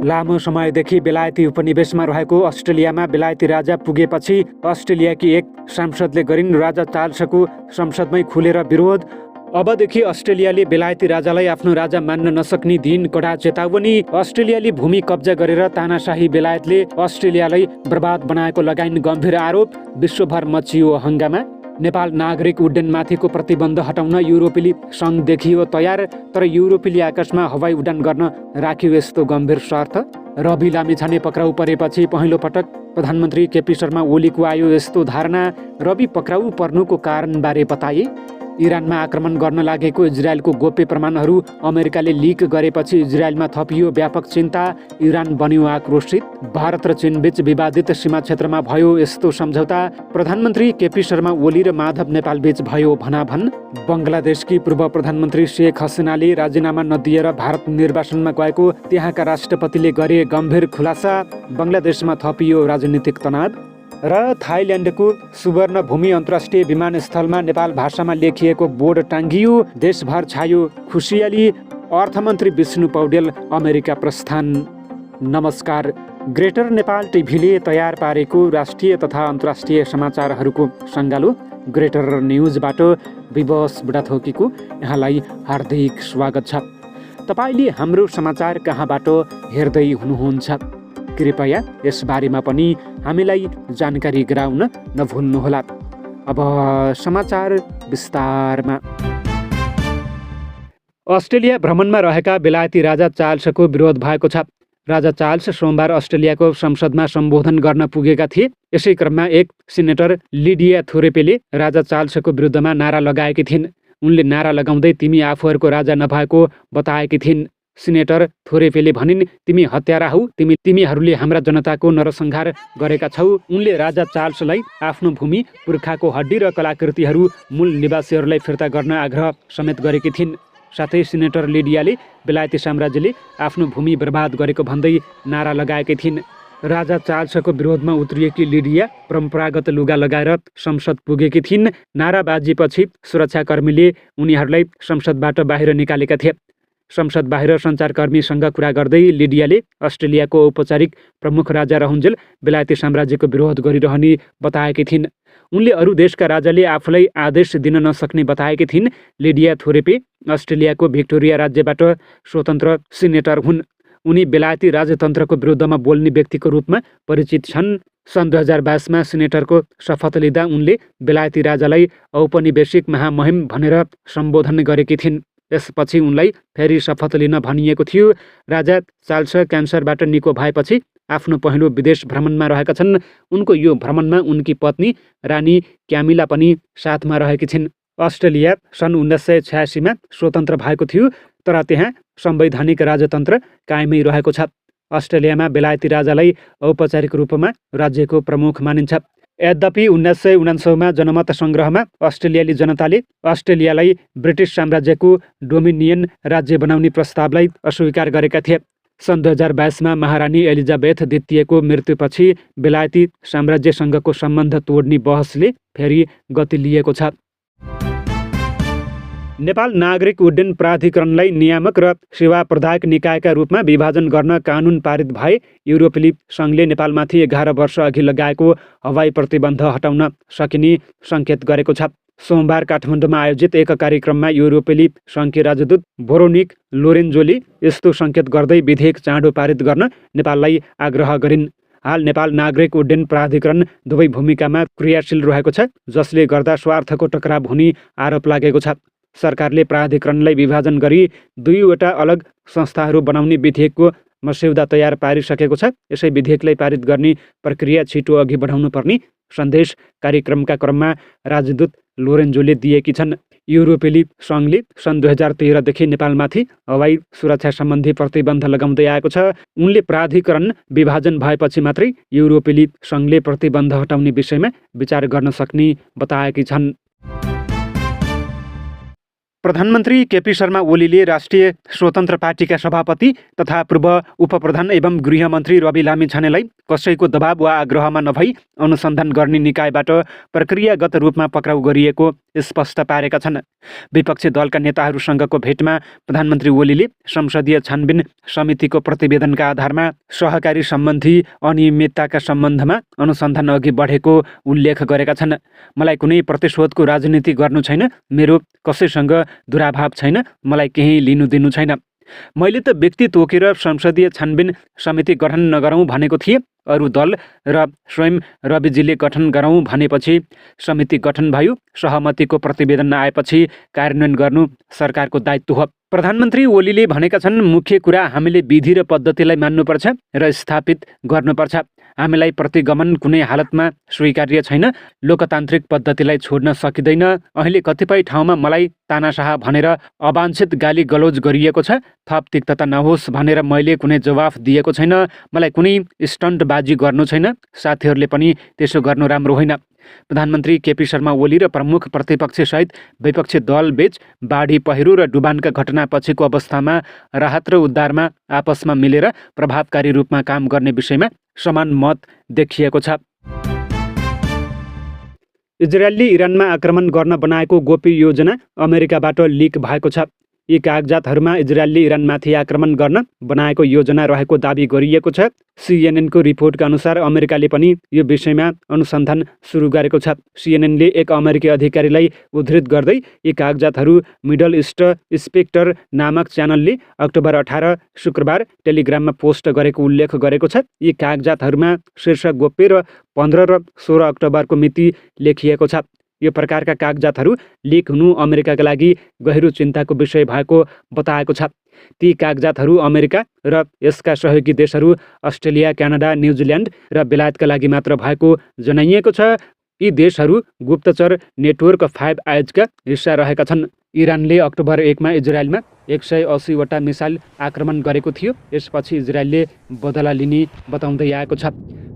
लामो समयदेखि बेलायती उपनिवेशमा रहेको अस्ट्रेलियामा बेलायती राजा पुगेपछि अस्ट्रेलियाकी एक सांसदले गरिन् राजा चार्ल्सको संसदमै खुलेर विरोध। अबदेखि अस्ट्रेलियाले बेलायती राजालाई आफ्नो राजा मान्न नसक्ने दिन कडा चेतावनी। अस्ट्रेलियाली भूमि कब्जा गरेर तानाशाही बेलायतले अस्ट्रेलियालाई बर्बाद बनाएको लगाइन् गम्भीर आरोप। विश्वभर मचियो हङ्गामा। नेपाल नागरिक उड्डयनमाथिको प्रतिबन्ध हटाउन युरोपेली सङ्घ देखियो तयार, तर युरोपेली आकाशमा हवाई उडान गर्न राख्यो यस्तो गम्भीर शर्त। रवि लामिछाने पक्राउ परेपछि पहिलो पटक प्रधानमन्त्री केपी शर्मा ओलीको आयो यस्तो धारणा। रवि पक्राउ पर्नुको कारणबारे बताए। इरानमा आक्रमण गर्न लागेको इजरायलको गोप्य प्रमाणहरू अमेरिकाले लिक गरेपछि इजरायलमा थपियो व्यापक चिन्ता। इरान बन्यो आक्रोशित। भारत र चीनबीच विवादित सीमा क्षेत्रमा भयो यस्तो सम्झौता। प्रधानमन्त्री केपी शर्मा ओली र माधव नेपालबीच भयो भनाभन। बङ्गलादेशकी पूर्व प्रधानमन्त्री शेख हसिनाले राजीनामा नदिएर भारत निर्वासनमा गएको त्यहाँका राष्ट्रपतिले गरे गम्भीर खुलासा। बङ्गलादेशमा थपियो राजनीतिक तनाव। र थाइल्यान्डको सुवर्णभूमि अन्तर्राष्ट्रिय विमानस्थलमा नेपाल भाषामा लेखिएको बोर्ड टाङ्गियो। देशभर छायो खुसियाली। अर्थमन्त्री विष्णु पौडेल अमेरिका प्रस्थान। नमस्कार। ग्रेटर नेपाल टिभीले तयार पारेको राष्ट्रिय तथा अन्तर्राष्ट्रिय समाचारहरूको सङ्गालो ग्रेटर न्युजबाट विवश बुढाथोकीको यहाँलाई हार्दिक स्वागत छ। तपाईँले हाम्रो समाचार कहाँबाट हेर्दै हुनुहुन्छ कृपया यसबारेमा पनि हामीलाई जानकारी गराउन नभुल्नुहोला। अब समाचार विस्तारमा। अस्ट्रेलिया भ्रमणमा रहेका बेलायती राजा चार्ल्सको विरोध भएको छ। राजा चार्ल्स सोमबार अस्ट्रेलियाको संसदमा सम्बोधन गर्न पुगेका थिए। यसै क्रममा एक सिनेटर लिडिया थोरेपेले राजा चार्ल्सको विरुद्धमा नारा लगाएकी थिइन्। उनले नारा लगाउँदै तिमी आफूहरूको राजा नभएको बताएकी थिइन्। सिनेटर थोरेपेले भनिन्, तिमी हत्यारा हौ, तिमीहरूले हाम्रा जनताको नरसंहार गरेका छौ। उनले राजा चार्ल्सलाई आफ्नो भूमि, पुर्खाको हड्डी र कलाकृतिहरू मूल निवासीहरूलाई फिर्ता गर्न आग्रह समेत गरेकी थिइन्। साथै सिनेटर लिडियाले बेलायती साम्राज्यले आफ्नो भूमि बर्बाद गरेको भन्दै नारा लगाएकी थिइन्। राजा चार्ल्सको विरोधमा उत्रिएकी लिडिया परम्परागत लुगा लगाएर संसद पुगेकी थिइन्। नाराबाजीपछि सुरक्षाकर्मीले उनीहरूलाई संसदबाट बाहिर निकालेका थिए। संसद बाहिर सञ्चारकर्मीसँग कुरा गर्दै लिडियाले अस्ट्रेलियाको औपचारिक प्रमुख राजा रहन्जेल बेलायती साम्राज्यको विरोध गरिरहने बताएकी थिइन्। उनले अरू देशका राजाले आफूलाई आदेश दिन नसक्ने बताएकी थिइन्। लिडिया थोरेपे अस्ट्रेलियाको भिक्टोरिया राज्यबाट स्वतन्त्र सिनेटर हुन्। उनी बेलायती राजतन्त्रको विरुद्धमा बोल्ने व्यक्तिको रूपमा परिचित छन्। सन् 2022मा सिनेटरको शपथ लिँदा उनले बेलायती राजालाई औपनिवेशिक महामहिम भनेर सम्बोधन गरेकी थिइन्। यसपछि उनलाई फेरि शपथ लिन भनिएको थियो। राजा चार्ल्स क्यान्सरबाट निको भएपछि आफ्नो पहिलो विदेश भ्रमणमा रहेका छन्। उनको यो भ्रमणमा उनकी पत्नी रानी क्यामिला पनि साथमा रहेकी छिन्। अस्ट्रेलिया सन् 1986मा स्वतन्त्र भएको थियो, तर त्यहाँ संवैधानिक राजतन्त्र कायमै रहेको छ। अस्ट्रेलियामा बेलायती राजालाई औपचारिक रूपमा राज्यको प्रमुख मानिन्छ। यद्यपि 1949मा जनमत सङ्ग्रहमा अस्ट्रेलियाली जनताले अस्ट्रेलियालाई ब्रिटिस साम्राज्यको डोमिनियन राज्य बनाउने प्रस्तावलाई अस्वीकार गरेका थिए। सन् 2022मा महारानी एलिजाबेथ द्वितीयको मृत्युपछि बेलायती साम्राज्यसँगको सम्बन्ध तोड्ने बहसले फेरि गति लिएको छ। नेपाल नागरिक उड्डयन प्राधिकरणलाई नियामक र सेवा प्रदायक निकायका रूपमा विभाजन गर्न कानुन पारित भए युरोपेली सङ्घले नेपालमाथि 11 वर्ष अघि लगाएको हवाई प्रतिबन्ध हटाउन सकिने सङ्केत गरेको छ। सोमबार काठमाडौँमा आयोजित एक कार्यक्रममा युरोपेली सङ्घकी राजदूत भोरोनिक लोरेन्जोले यस्तो सङ्केत गर्दै विधेयक चाँडो पारित गर्न नेपाललाई आग्रह गरिन्। हाल नेपाल नागरिक उड्डयन प्राधिकरण दुवै भूमिकामा क्रियाशील रहेको छ, जसले गर्दा स्वार्थको टकराव हुने आरोप लागेको छ। सरकारले प्राधिकरणलाई विभाजन गरी 2वटा अलग संस्थाहरू बनाउने विधेयकको मस्यौदा तयार पारिसकेको छ। यसै विधेयकलाई पारित गर्ने प्रक्रिया छिटो अघि बढाउनु पर्ने सन्देश कार्यक्रमका क्रममा राजदूत लोरेन्जोले दिएकी छन्। युरोपेली सङ्घले सन् 2013देखि नेपालमाथि हवाई सुरक्षा सम्बन्धी प्रतिबन्ध लगाउँदै आएको छ। उनले प्राधिकरण विभाजन भएपछि मात्रै युरोपेली सङ्घले प्रतिबन्ध हटाउने विषयमा विचार गर्न सक्ने बताएकी छन्। प्रधानमन्त्री केपी शर्मा ओलीले राष्ट्रिय स्वतन्त्र पार्टीका सभापति तथा पूर्व उपप्रधान एवं गृहमन्त्री रवि लामिछानेलाई कसैको दबाव वा आग्रहमा नभई अनुसन्धान गर्ने निकायबाट प्रक्रियागत रूपमा पक्राउ गरिएको स्पष्ट पारेका छन्। विपक्षी दलका नेताहरूसँगको भेटमा प्रधानमन्त्री ओलीले संसदीय छानबिन समितिको प्रतिवेदनका आधारमा सहकारी सम्बन्धी अनियमितताका सम्बन्धमा अनुसन्धान अघि बढेको उल्लेख गरेका छन्। मलाई कुनै प्रतिशोधको राजनीति गर्नु छैन, मेरो कसैसँग दुराभाव छैन, मलाई केही लिनु दिनु छैन। मैले त व्यक्ति तोकेर संसदीय छानबिन समिति गठन नगरौँ भनेको थिएँ। अरू दल र स्वयं रविजीले गठन गरौँ भनेपछि समिति गठन भयो। सहमतिको प्रतिवेदन आएपछि कार्यान्वयन गर्नु सरकारको दायित्व हो। प्रधानमन्त्री ओलीले भनेका छन्, मुख्य कुरा हामीले विधि र पद्धतिलाई मान्नुपर्छ र स्थापित गर्नुपर्छ। हामीलाई प्रतिगमन कुनै हालतमा स्वीकार्य छैन। लोकतान्त्रिक पद्धतिलाई छोड्न सकिँदैन। अहिले कतिपय ठाउँमा मलाई तानाशाह भनेर अवाञ्छित गाली गलौज गरिएको छ। थप तिक्तता नहोस् भनेर मैले कुनै जवाफ दिएको छैन। मलाई कुनै स्टन्टबाजी गर्नु छैन। साथीहरूले पनि त्यसो गर्नु राम्रो होइन। प्रधानमन्त्री केपी शर्मा ओली र प्रमुख प्रतिपक्षसहित विपक्षी दलबीच बाढी, पहिरो र डुबानका घटनापछिको अवस्थामा राहत र उद्धारमा आपसमा मिलेर प्रभावकारी रूपमा काम गर्ने विषयमा समान मत देखिएको छ। इजरायलले इरानमा आक्रमण गर्न बनाएको गोप्य योजना अमेरिकाबाट लिक भएको छ। यी कागजातहरूमा इजरायलले इरानमाथि आक्रमण गर्न बनाएको योजना रहेको दाबी गरिएको छ। सीएनएनको रिपोर्टका अनुसार अमेरिकाले पनि यो विषयमा अनुसन्धान सुरु गरेको छ। सीएनएनले एक अमेरिकी अधिकारीलाई उद्धृत गर्दै यी कागजातहरू मिडल इस्ट स्पेक्टर नामक च्यानलले अक्टोबर 18 शुक्रबार टेलिग्राममा पोस्ट गरेको उल्लेख गरेको छ। यी कागजातहरूमा शीर्षक गोप्य र 15 र 16 अक्टोबरको मिति लेखिएको छ। यो प्रकारका कागजातहरू लिक हुनु अमेरिकाका लागि गहिरो चिन्ताको विषय भएको बताएको छ। ती कागजातहरू अमेरिका र यसका सहयोगी देशहरू अस्ट्रेलिया, क्यानाडा, न्युजिल्यान्ड र बेलायतका लागि मात्र भएको जनाइएको छ। यी देशहरू गुप्तचर नेटवर्क 5 आइजका हिस्सा रहेका छन्। इरानले अक्टोबर 1 मा इजरायलमा 180 वटा मिसाइल आक्रमण गरेको थियो। यसपछि इजरायलले बदला लिने बताउँदै आएको छ।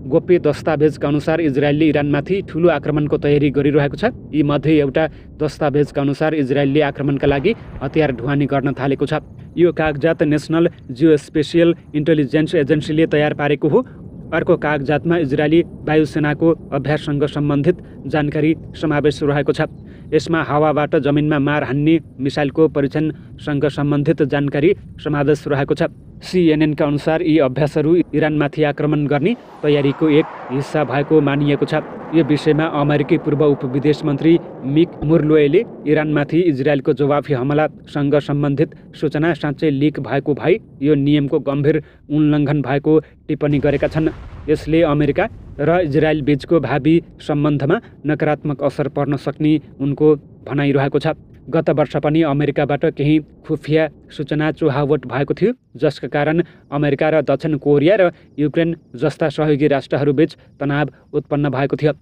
गोप्य दस्तावेजका अनुसार इजरायलले इरानमाथि ठुलो आक्रमणको तयारी गरिरहेको छ। यी मध्ये एउटा दस्तावेजका अनुसार इजरायलले आक्रमणका लागि हतियार ढुवानी गर्न थालेको छ। यो कागजात नेसनल जियोस्पेसियल इन्टेलिजेन्स एजेन्सीले तयार पारेको हो। अर्को कागजातमा इजरायली वायुसेनाको अभ्याससँग सम्बन्धित जानकारी समावेश रहेको छ। यसमा हावाबाट जमिनमा मार हान्ने मिसाइलको परीक्षणसँग सम्बन्धित जानकारी समावेश रहेको छ। सीएनएनका अनुसार यी अभ्यासहरू इरानमाथि आक्रमण गर्ने तयारीको एक हिस्सा भएको मानिएको छ। यो विषयमा अमेरिकी पूर्व उपविदेश मन्त्री मिक मुर्लोएले इरानमाथि इजरायलको जवाफी हमलासँग सम्बन्धित सूचना साँच्चै लिक भएको भए यो नियमको गम्भीर उल्लङ्घन भएको टिप्पणी गरेका छन्। यसले अमेरिका र इजरायल बीचको भावी सम्बन्धमा नकारात्मक असर पर्न सक्ने उनको भनाइरहेको छ। गत वर्ष पनि अमेरिकाबाट केही खुफिया सूचना चुहावट भएको थियो, जसका कारण अमेरिका र दक्षिण कोरिया र युक्रेन जस्ता सहयोगी राष्ट्रहरूबीच तनाव उत्पन्न भएको थियो।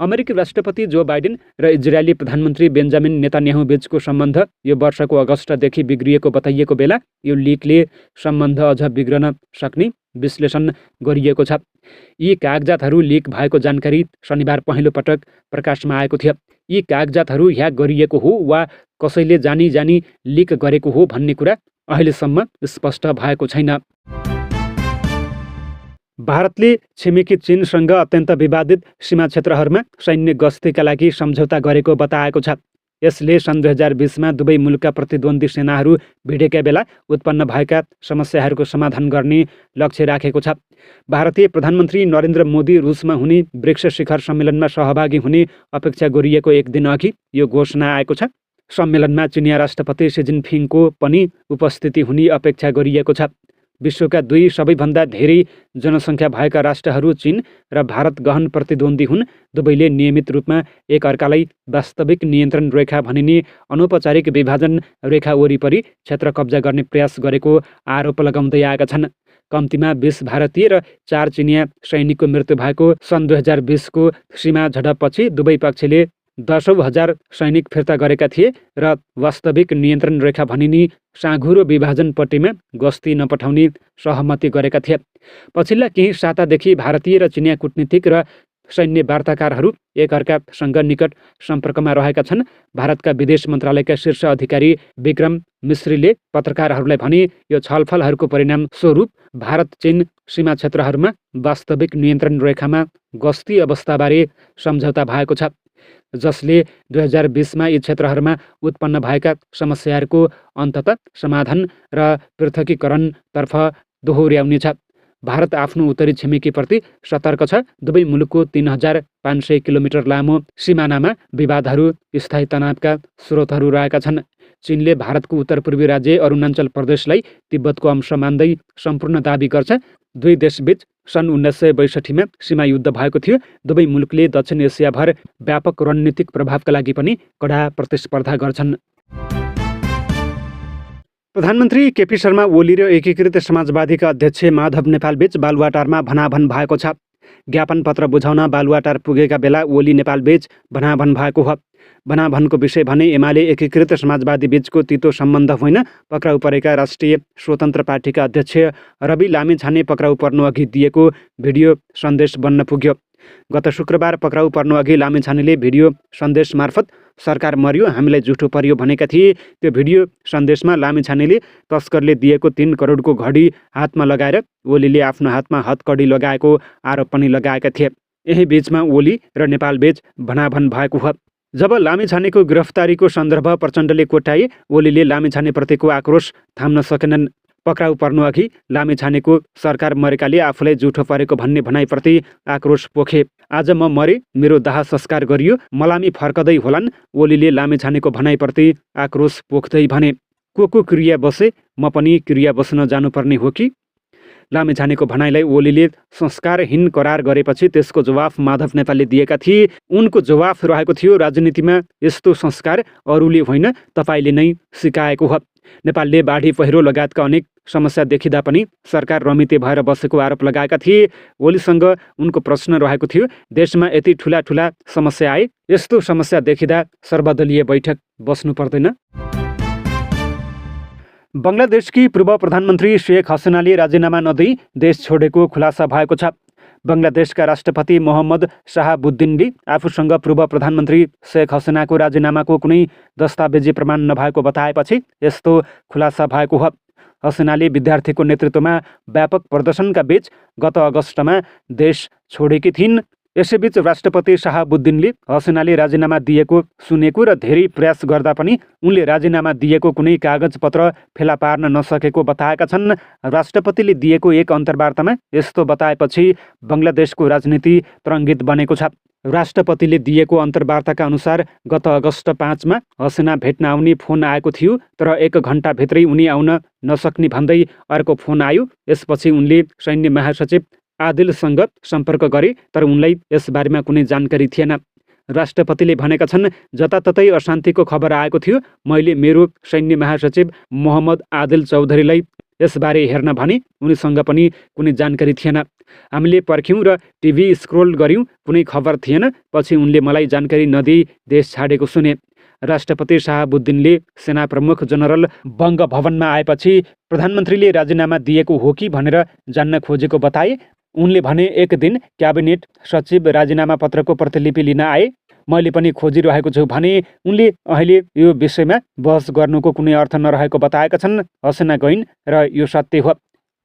अमेरिकी राष्ट्रपति जो बाइडेन र इजरायली प्रधानमन्त्री बेन्जामिन नेतान्याहु बीचको सम्बन्ध यो वर्षको अगस्तदेखि बिग्रिएको बताइएको बेला यो लिकले सम्बन्ध अझ बिग्रन सक्ने विश्लेषण गरिएको छ। यी कागजातहरू लिक भएको जानकारी शनिबार पहिलो पटक प्रकाशमा आएको थियो। यी कागजातहरू ह्याक गरिएको हो वा कसैले जानी लिक गरेको हो भन्ने कुरा अहिलेसम्म स्पष्ट भएको छैन। भारतले छिमेकी चीनसँग अत्यन्त विवादित सीमा क्षेत्रहरूमा सैन्य गस्तीका लागि सम्झौता गरेको बताएको छ। यसले सन् 2020 मा दुवै मुलुकका प्रतिद्वन्दी सेनाहरू भिडेका बेला उत्पन्न भएका समस्याहरूको समाधान गर्ने लक्ष्य राखेको छ। भारतीय प्रधानमन्त्री नरेन्द्र मोदी रुसमा हुने ब्रिक्स शिखर सम्मेलनमा सहभागी हुने अपेक्षा गरिएको एक दिन अघि यो घोषणा आएको छ। सम्मेलनमा चिनिया राष्ट्रपति सी जिनपिङको पनि उपस्थिति हुने अपेक्षा गरिएको छ। विश्वका दुई सबैभन्दा धेरै जनसङ्ख्या भएका राष्ट्रहरू चीन र भारत गहन प्रतिद्वन्दी हुन्। दुवैले नियमित रूपमा एक अर्कालाई वास्तविक नियन्त्रण रेखा भनिने अनौपचारिक विभाजन रेखा वरिपरि क्षेत्र कब्जा गर्ने प्रयास गरेको आरोप लगाउँदै आएका छन्। कम्तीमा 20 भारतीय र 4 चिनिया सैनिकको मृत्यु भएको सन् 2020 को सीमा झडपपछि दुवै पक्षले 10,000 सैनिक फिर्ता गरेका थिए र वास्तविक नियन्त्रण रेखा भनिने साँघुरो विभाजनपट्टिमा गस्ती नपठाउने सहमति गरेका थिए। पछिल्ला केही सातादेखि भारतीय र चिनिया कूटनीतिक र सैन्य वार्ताकारहरू एकअर्कासँग निकट सम्पर्कमा रहेका छन्। भारतका विदेश मन्त्रालयका शीर्ष अधिकारी विक्रम मिश्रीले पत्रकारहरूलाई भने यो छलफलहरूको परिणाम स्वरूप भारत चीन सीमा क्षेत्रहरूमा वास्तविक नियन्त्रण रेखामा गस्ती अवस्थाबारे सम्झौता भएको छ, जसले 2020मा यी क्षेत्रहरूमा उत्पन्न भएका समस्याहरूको अन्ततः समाधान र पृथकीकरणतर्फ दोहोर्याउनेछ। भारत आफ्नो उत्तरी छिमेकीप्रति सतर्क छ। दुवै मुलुकको 3500 किलोमिटर लामो सिमानामा विवादहरू स्थायी तनावका स्रोतहरू रहेका छन्। चीनले भारतको उत्तरपूर्वी राज्य अरुणाञ्चल प्रदेशलाई तिब्बतको अंश मान्दै सम्पूर्ण दाबी गर्छ। दुई देशबीच सन् 1962मा सीमा युद्ध भएको थियो। दुवै मुलुकले दक्षिण एसियाभर व्यापक रणनीतिक प्रभावका लागि पनि कडा प्रतिस्पर्धा गर्छन्। प्रधानमन्त्री केपी शर्मा ओली र एकीकृत समाजवादीका अध्यक्ष माधव नेपालबीच बालुवाटारमा भनाभन भएको छ। ज्ञापन पत्र बुझाउन बालुवाटार पुगेका बेला ओली नेपालबीच भनाभन भएको हो। भनाभनको विषय भने एमाले एकीकृत समाजवादी बीचको तितो सम्बन्ध होइन। पक्राउ परेका राष्ट्रिय स्वतन्त्र पार्टीका अध्यक्ष रवि लामिछाने पक्राउ पर्नु अघि दिएको भिडियो सन्देश बन्न पुग्यो। गत शुक्रबार पक्राउ पर्नु अघि लामिछानेले भिडियो सन्देश मार्फत सरकार मर्यो, हामीलाई जुठो पर्यो भनेका थिए। त्यो भिडियो सन्देशमा लामिछानेले तस्करले दिएको 3 करोडको घडी हातमा लगाएर ओलीले आफ्नो हातमा हतकडी लगाएको आरोप पनि लगाएका थिए। यही बीचमा ओली र नेपालबीच भनाभन भएको हो। जब लामिछानेको गिरफ्तारीको सन्दर्भ प्रचण्डले कोट्याए, ओलीले लामिछानेप्रतिको आक्रोश थाम्न सकेनन्। पक्राउ पर्नु अघि लामिछानेको सरकार मरेकाले आफूलाई जुठो परेको भन्ने भनाइप्रति आक्रोश पोखे। आज म मरे, मेरो दाह संस्कार गरियो, मलामी फर्कदै होलान्, ओलीले लामिछानेको भनाइप्रति आक्रोश पोख्दै भने। को क्रिया बसे, म पनि क्रिया बस्न जानुपर्ने हो कि? लामिछानेको भनाइलाई ओलीले संस्कारहीन करार गरेपछि त्यसको जवाफ माधव नेपालले दिएका थिए। उनको जवाफ रहेको थियो, राजनीतिमा यस्तो संस्कार अरूले होइन, तपाईँले नै सिकाएको हो। नेपालले बाढी पहिरो लगायतका अनेक समस्या देखिँदा पनि सरकार रमिते भएर बसेको आरोप लगाएका थिए। ओलीसँग उनको प्रश्न रहेको थियो, देशमा यति ठुला समस्या आए, यस्तो समस्या देखिँदा सर्वदलीय बैठक बस्नु पर्दैन? बङ्गलादेशकी पूर्व प्रधानमन्त्री शेख हसिनाले राजीनामा नदिई देश छोडेको खुलासा भएको छ। बङ्गलादेशका राष्ट्रपति मोहम्मद शाहाबुद्दिनले आफूसँग पूर्व प्रधानमन्त्री शेख हसिनाको राजीनामाको कुनै दस्तावेजी प्रमाण नभएको बताएपछि यस्तो खुलासा भएको हो। हसिनाले विद्यार्थीको नेतृत्वमा व्यापक प्रदर्शनका बीच गत अगस्टमा देश छोडेकी थिइन्। यसैबीच राष्ट्रपति शाहाबुद्दिनले हसिनाले राजीनामा दिएको सुनेको र धेरै प्रयास गर्दा पनि उनले राजीनामा दिएको कुनै कागजपत्र फेला पार्न नसकेको बताएका छन्। राष्ट्रपतिले दिएको एक अन्तर्वार्तामा यस्तो बताएपछि बङ्गलादेशको राजनीति तरङ्गित बनेको छ। राष्ट्रपतिले दिएको अन्तर्वार्ताका अनुसार गत अगस्त 5मा हसिना भेट्न आउने फोन आएको थियो, तर 1 घन्टाभित्रै उनी आउन नसक्ने भन्दै अर्को फोन आयो। यसपछि उनले सैन्य महासचिव आदिलसँग सम्पर्क गरे, तर उनलाई यसबारेमा कुनै जानकारी थिएन। राष्ट्रपतिले भनेका छन्, जताततै अशान्तिको खबर आएको थियो, मैले मेरो सैन्य महासचिव मोहम्मद आदिल चौधरीलाई यसबारे हेर्न भने, उनीसँग पनि कुनै जानकारी थिएन। हामीले पर्ख्यौँ र टिभी स्क्रोल गऱ्यौँ, कुनै खबर थिएन। पछि उनले मलाई जानकारी नदिई देश छाडेको सुने। राष्ट्रपति शाहाबुद्दिनले सेना प्रमुख जनरल बङ्ग भवनमा आएपछि प्रधानमन्त्रीले राजीनामा दिएको हो कि भनेर जान्न खोजेको बताए। उनले भने, एक दिन क्याबिनेट सचिव राजीनामा पत्रको प्रतिलिपि लिन आए, मैले पनि खोजिरहेको छु भने। उनले अहिले यो विषयमा बहस गर्नुको कुनै अर्थ नरहेको बताएका छन्। हसिना गइन् र यो सत्य हो।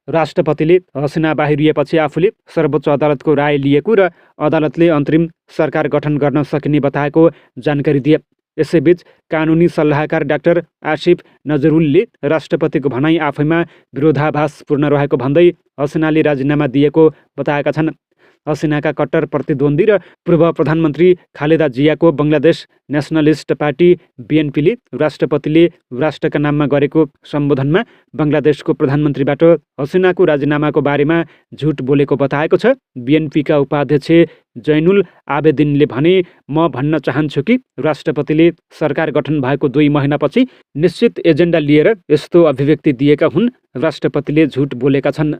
राष्ट्रपतिले हसिना बाहिरिएपछि आफूले सर्वोच्च अदालतको राय लिएको र अदालतले अन्तरिम सरकार गठन गर्न सकिने बताएको जानकारी दिए। यसैबीच कानुनी सल्लाहकार डाक्टर आसिफ नजरुलले राष्ट्रपतिको भनाइ आफैमा विरोधाभासपूर्ण रहेको भन्दै हसिनाले राजीनामा दिएको बताएका छन्। हसिनाका कट्टर प्रतिद्वन्दी र पूर्व प्रधानमन्त्री खालेदा जियाको बङ्गलादेश नेसनलिस्ट पार्टी बिएनपीले राष्ट्रपतिले राष्ट्रका नाममा गरेको सम्बोधनमा बङ्गलादेशको प्रधानमन्त्रीबाट हसिनाको राजीनामाको बारेमा झुट बोलेको बताएको छ। बिएनपीका उपाध्यक्ष जैनुल आबेदिनले भने, म भन्न चाहन्छु कि राष्ट्रपतिले सरकार गठन भएको 2 महिनापछि निश्चित एजेन्डा लिएर यस्तो अभिव्यक्ति दिएका हुन्। राष्ट्रपतिले झुट बोलेका छन्।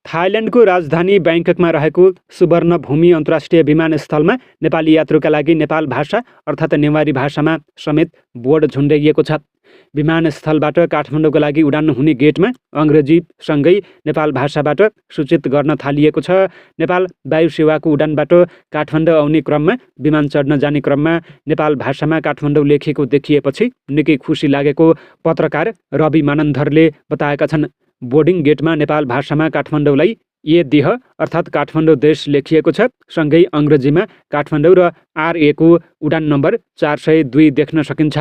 थाइल्यान्डको राजधानी ब्याङ्ककमा रहेको सुवर्णभूमि अन्तर्राष्ट्रिय विमानस्थलमा नेपाली यात्रुका लागि नेपाल भाषा अर्थात् नेवारी भाषामा समेत बोर्ड झुन्ड्याइएको छ। विमानस्थलबाट काठमाडौँको लागि उडान हुने गेटमा अङ्ग्रेजीसँगै नेपाल भाषाबाट सूचित गर्न थालिएको छ। नेपाल वायु सेवाको उडानबाट काठमाडौँ आउने क्रममा विमान चढ्न जाने क्रममा नेपाल भाषामा काठमाडौँ लेखिएको देखिएपछि निकै खुसी लागेको पत्रकार रवि मानन्धरले बताएका छन्। बोर्डिङ गेटमा नेपाल भाषामा काठमाडौँलाई ए देह अर्थात् काठमाडौँ देश लेखिएको छ। सँगै अङ्ग्रेजीमा काठमाडौँ र RA को उडान नम्बर 402 देख्न सकिन्छ।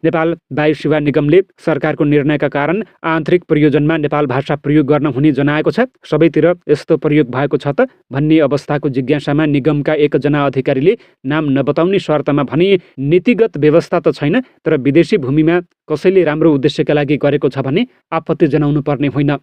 नेपाल वायु सेवा निगमले सरकारको निर्णयका कारण आन्तरिक प्रयोजनमा नेपाल भाषा प्रयोग गर्न हुने जनाएको छ। सबैतिर यस्तो प्रयोग भएको छ त भन्ने अवस्थाको जिज्ञासामा निगमका एकजना अधिकारीले नाम नबताउने शर्तमा भने नीतिगत व्यवस्था त छैन, तर विदेशी भूमिमा कसैले राम्रो उद्देश्यका लागि गरेको छ भने आपत्ति जनाउनु पर्ने होइन।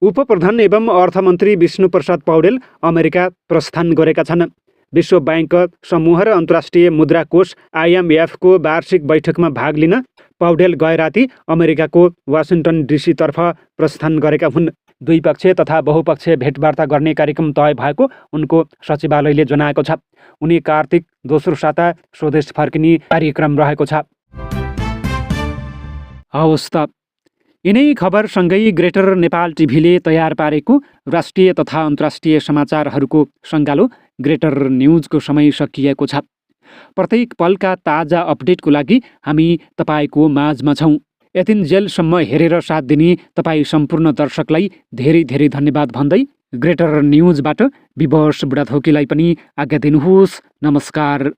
उपप्रधान एवं अर्थमन्त्री विष्णुप्रसाद पौडेल अमेरिका प्रस्थान गरेका छन्। विश्व बैंक समूह र अन्तर्राष्ट्रिय मुद्रा कोष IMF को वार्षिक बैठकमा भाग लिन पौडेल गए राति अमेरिकाको वासिङ्टन DC तर्फ प्रस्थान गरेका हुन्। द्विपक्षीय तथा बहुपक्षीय भेटवार्ता गर्ने कार्यक्रम तय भएको उनको सचिवालयले जनाएको छ। उनी कार्तिक दोस्रो साता स्वदेश फर्किने कार्यक्रम रहेको छ। हवस् त, यिनै खबरसँगै ग्रेटर नेपाल टिभीले तयार पारेको राष्ट्रिय तथा अन्तर्राष्ट्रिय समाचारहरूको सङ्गालो ग्रेटर न्युजको समय सकिएको छ। प्रत्येक पलका ताजा अपडेटको लागि हामी तपाईँको माझमा छौँ। यतिन्जेलसम्म हेरेर साथ दिने तपाईँ सम्पूर्ण दर्शकलाई धेरै धेरै धन्यवाद भन्दै ग्रेटर न्युजबाट विवश बुढाथोकीलाई पनि आज्ञा दिनुहोस्। नमस्कार।